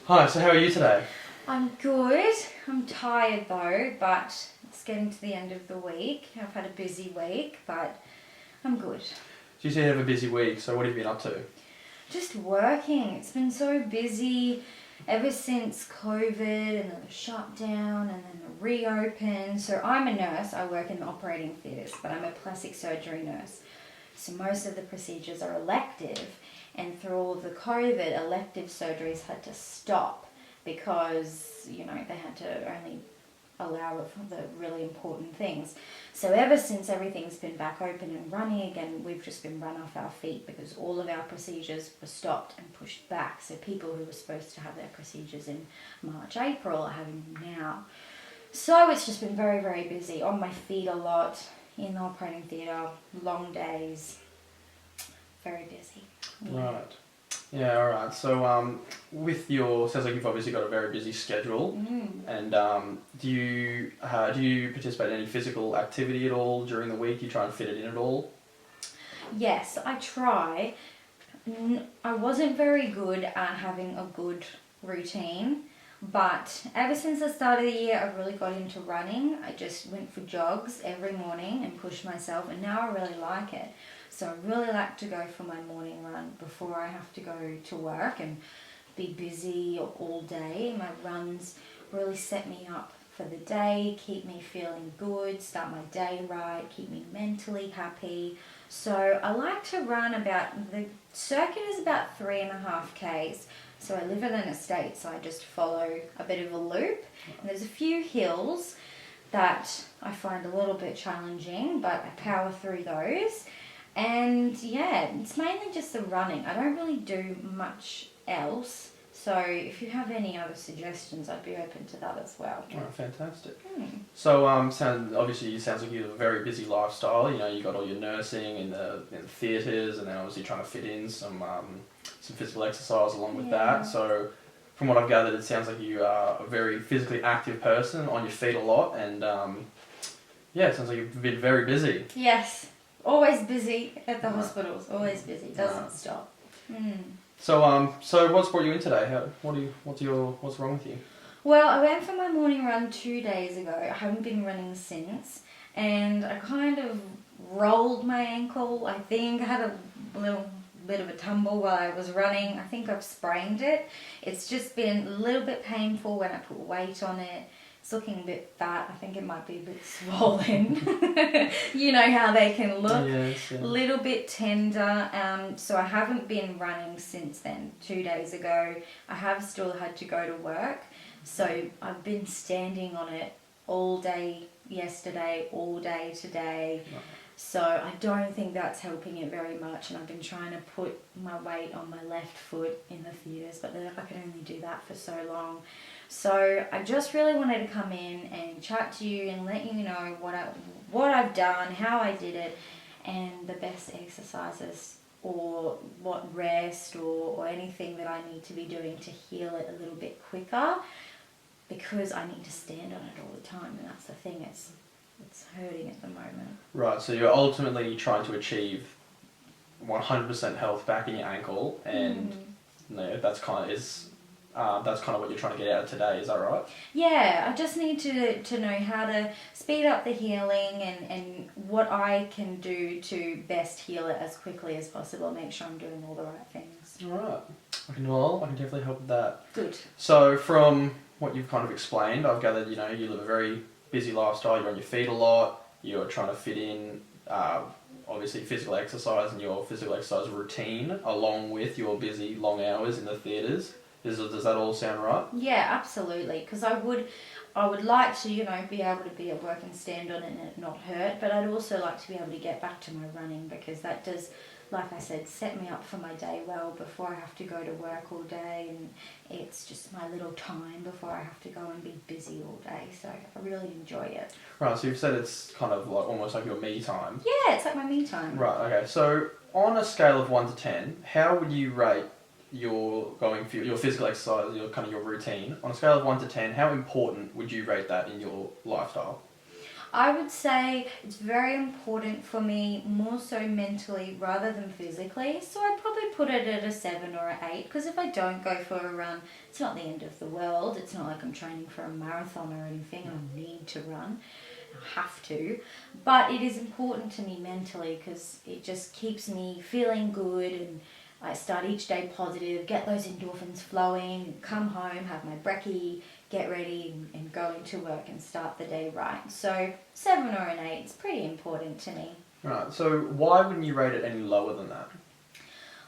Hi, so how are you today? I'm good. I'm tired though, but it's getting to the end of the week. I've had a busy week, but I'm good. So you say you have a busy week, so what have you been up to? Just working. It's been so busy ever since COVID and then the shutdown and then the reopen. So I'm a nurse. I work in the operating theatres, but I'm a plastic surgery nurse. So most of the procedures are elective, and through all of the COVID, elective surgeries had to stop because, they had to only allow it for the really important things. So ever since everything's been back open and running again, we've just been run off our feet because all of our procedures were stopped and pushed back. So people who were supposed to have their procedures in March, April are having them now. So it's just been very, very busy, on my feet a lot, in the operating theatre, long days, very busy. Yeah. Right. Yeah, alright. So, sounds like you've obviously got a very busy schedule, and do you participate in any physical activity at all during the week? Do you try and fit it in at all? Yes, I try. I wasn't very good at having a good routine, but ever since the start of the year, I've really got into running. I just went for jogs every morning and pushed myself, and now I really like it. So I really like to go for my morning run before I have to go to work and be busy all day. My runs really set me up for the day, keep me feeling good, start my day right, keep me mentally happy. So I like to run the circuit is about 3.5 Ks. So I live in an estate, so I just follow a bit of a loop. And there's a few hills that I find a little bit challenging, but I power through those. And yeah, it's mainly just the running. I don't really do much else. So if you have any other suggestions, I'd be open to that as well. Alright, fantastic. So, obviously, it sounds like you have a very busy lifestyle. You know, you got all your nursing in the theatres, and then obviously trying to fit in some physical exercise along with that. So, from what I've gathered, it sounds like you are a very physically active person, on your feet a lot, and it sounds like you've been very busy. Yes, always busy at the hospitals. Always busy. Doesn't stop. So what's brought you in today? What's wrong with you? Well, I went for my morning run 2 days ago. I haven't been running since, and I kind of rolled my ankle. I think I had a little bit of a tumble while I was running. I think I've sprained it. It's just been a little bit painful when I put weight on it. It's looking a bit fat. I think it might be a bit swollen. You know how they can look. Yes, yeah. A little bit tender. So I haven't been running since then. 2 days ago. I have still had to go to work. So I've been standing on it all day yesterday, all day today. Right. So I don't think that's helping it very much, and I've been trying to put my weight on my left foot in the theatres, but I can only do that for so long. So I just really wanted to come in and chat to you and let you know what I've done, how I did it, and the best exercises or what rest or anything that I need to be doing to heal it a little bit quicker, because I need to stand on it all the time, and that's the thing. It's hurting at the moment. Right, so you're ultimately trying to achieve 100% health back in your ankle, and that's kind of what you're trying to get out of today. Is that right? Yeah, I just need to know how to speed up the healing and what I can do to best heal it as quickly as possible. Make sure I'm doing all the right things. All right. I can definitely help with that. Good. So from what you've kind of explained, I've gathered you live a very busy lifestyle. You're on your feet a lot. You're trying to fit in, obviously, physical exercise and your physical exercise routine, along with your busy long hours in the theatres. Does that all sound right? Yeah, absolutely. Because I would like to, be able to be at work and stand on it and it not hurt. But I'd also like to be able to get back to my running, because that does, like I said, set me up for my day well before I have to go to work all day, and it's just my little time before I have to go and be busy all day. So I really enjoy it. Right, so you've said it's kind of like almost like your me time. Yeah, it's like my me time. Right, okay. So on a scale of 1 to 10, how would you rate your physical exercise, your routine? On a scale of 1 to 10, how important would you rate that in your lifestyle? I would say it's very important for me, more so mentally rather than physically. So I'd probably put it at a 7 or an 8, because if I don't go for a run, it's not the end of the world. It's not like I'm training for a marathon or anything. I need to run. I have to. But it is important to me mentally, because it just keeps me feeling good, and I start each day positive, get those endorphins flowing, come home, have my brekkie, get ready and go into work and start the day right. So 7 or an 8 is pretty important to me. Right, so why wouldn't you rate it any lower than that?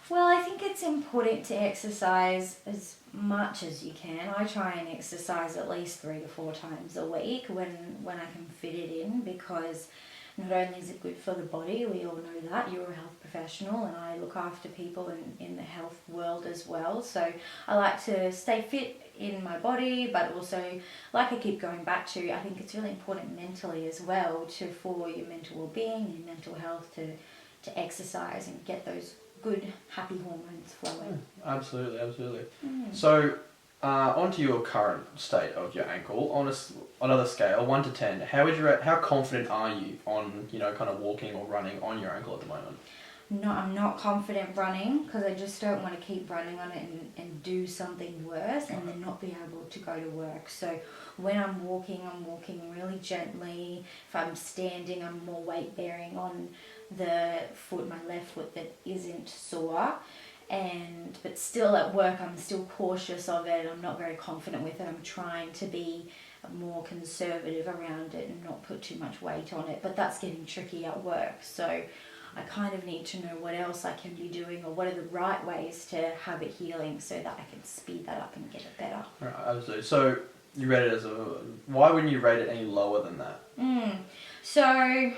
Well, I think it's important to exercise as much as you can. I try and exercise at least 3 to 4 times a week when I can fit it in, because not only is it good for the body, we all know that, you're a health professional, and I look after people in the health world as well. So I like to stay fit in my body, but also, like I keep going back to, I think it's really important mentally as well, for your mental well-being and mental health, to exercise and get those good, happy hormones flowing. Absolutely, absolutely. So, onto your current state of your ankle. On another scale, 1 to 10, how would you how confident are you on kind of walking or running on your ankle at the moment? No, I'm not confident running, because I just don't want to keep running on it and do something worse and then not be able to go to work. So when I'm walking really gently. If I'm standing, I'm more weight bearing on the foot, my left foot, that isn't sore. But still at work, I'm still cautious of it. I'm not very confident with it. I'm trying to be more conservative around it and not put too much weight on it. But that's getting tricky at work. So I kind of need to know what else I can be doing, or what are the right ways to have it healing, so that I can speed that up and get it better. Right, absolutely. So you rate it as why wouldn't you rate it any lower than that? So I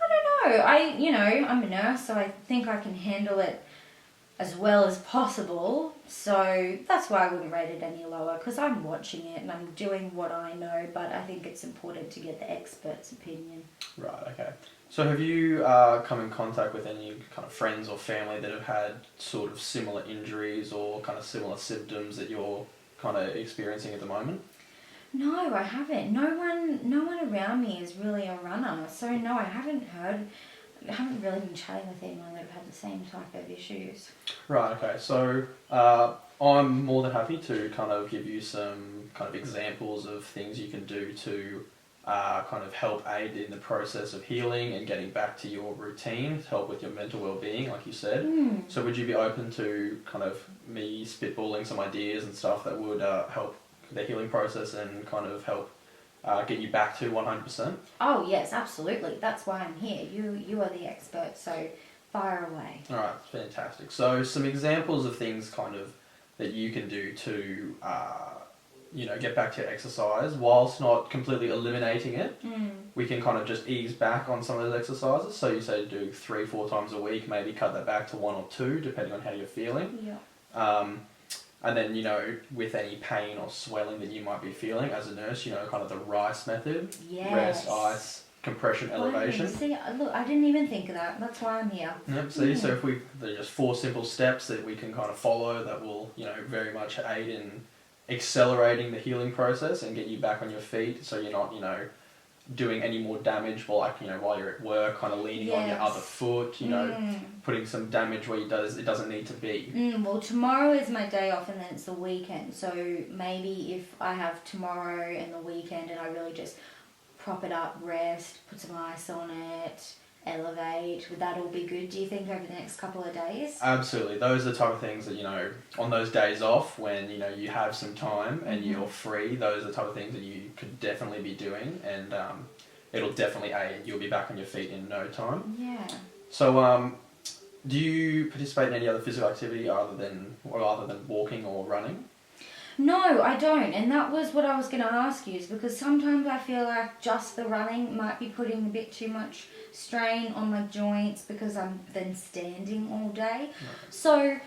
don't know. I'm a nurse, so I think I can handle it as well as possible. So that's why I wouldn't rate it any lower, because I'm watching it and I'm doing what I know, but I think it's important to get the expert's opinion. Right, okay. So have you come in contact with any kind of friends or family that have had sort of similar injuries or kind of similar symptoms that you're kind of experiencing at the moment? No, I haven't. No one around me is really a runner, so no, I haven't really been chatting with anyone that have had the same type of issues. Right, okay. So I'm more than happy to kind of give you some kind of examples of things you can do to kind of help aid in the process of healing and getting back to your routine, to help with your mental well-being, like you said. So would you be open to kind of me spitballing some ideas and stuff that would help the healing process and kind of help get you back to 100%? Oh yes, absolutely. That's why I'm here. You are the expert, so fire away. All right, fantastic. So some examples of things kind of that you can do to get back to exercise whilst not completely eliminating it. We can kind of just ease back on some of those exercises. So you say do 3-4 times a week, maybe cut that back to 1 or 2 depending on how you're feeling. Yeah. And then, with any pain or swelling that you might be feeling as a nurse, kind of the RICE method. Yes. Rest, ice, compression, elevation. See, look, I didn't even think of that. That's why I'm here. Yep, see, so if there's just 4 simple steps that we can kind of follow that will, very much aid in accelerating the healing process and get you back on your feet, so you're not, doing any more damage while you're at work, kind of leaning on your other foot, putting some damage where it doesn't need to be. Well, tomorrow is my day off, and then it's the weekend. So maybe if I have tomorrow and the weekend, and I really just prop it up, rest, put some ice on it, elevate, would that all be good, do you think, over the next couple of days? Absolutely. Those are the type of things that, on those days off when, you have some time and you're free, those are the type of things that you could definitely be doing, and it'll definitely aid. You'll be back on your feet in no time. Yeah. So, do you participate in any other physical activity other than walking or running? No, I don't, and that was what I was going to ask you, is because sometimes I feel like just the running might be putting a bit too much strain on my joints, because I'm then standing all day. So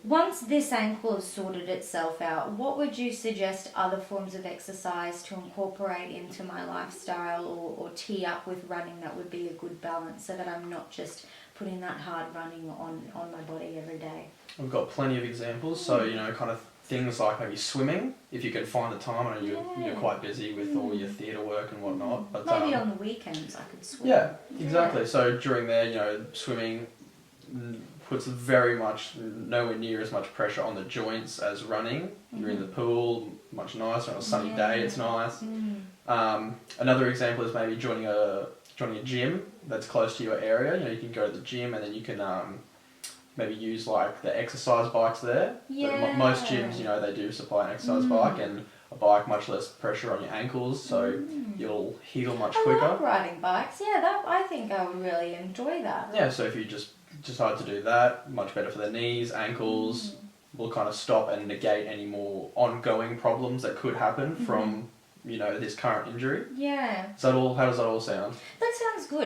once this ankle has sorted itself out, what would you suggest other forms of exercise to incorporate into my lifestyle, or tee up with running, that would be a good balance, so that I'm not just putting that hard running on my body every day? We've got plenty of examples, so kind of things like maybe swimming, if you can find the time. I know you're quite busy with all your theatre work and whatnot. But maybe on the weekends I could swim. Yeah, exactly. So during there, swimming puts very much nowhere near as much pressure on the joints as running. You're in the pool, much nicer. On a sunny day, it's nice. Another example is maybe joining a gym that's close to your area. You can go to the gym and then you can maybe use like the exercise bikes there. Yeah. Most gyms, they do supply an exercise bike, and a bike much less pressure on your ankles, so you'll heal much quicker. I love riding bikes. Yeah, I think I would really enjoy that. Yeah, so if you just decide to do that, much better for the knees, ankles, will kind of stop and negate any more ongoing problems that could happen from, this current injury. Yeah. So how does that all sound? That sounds good.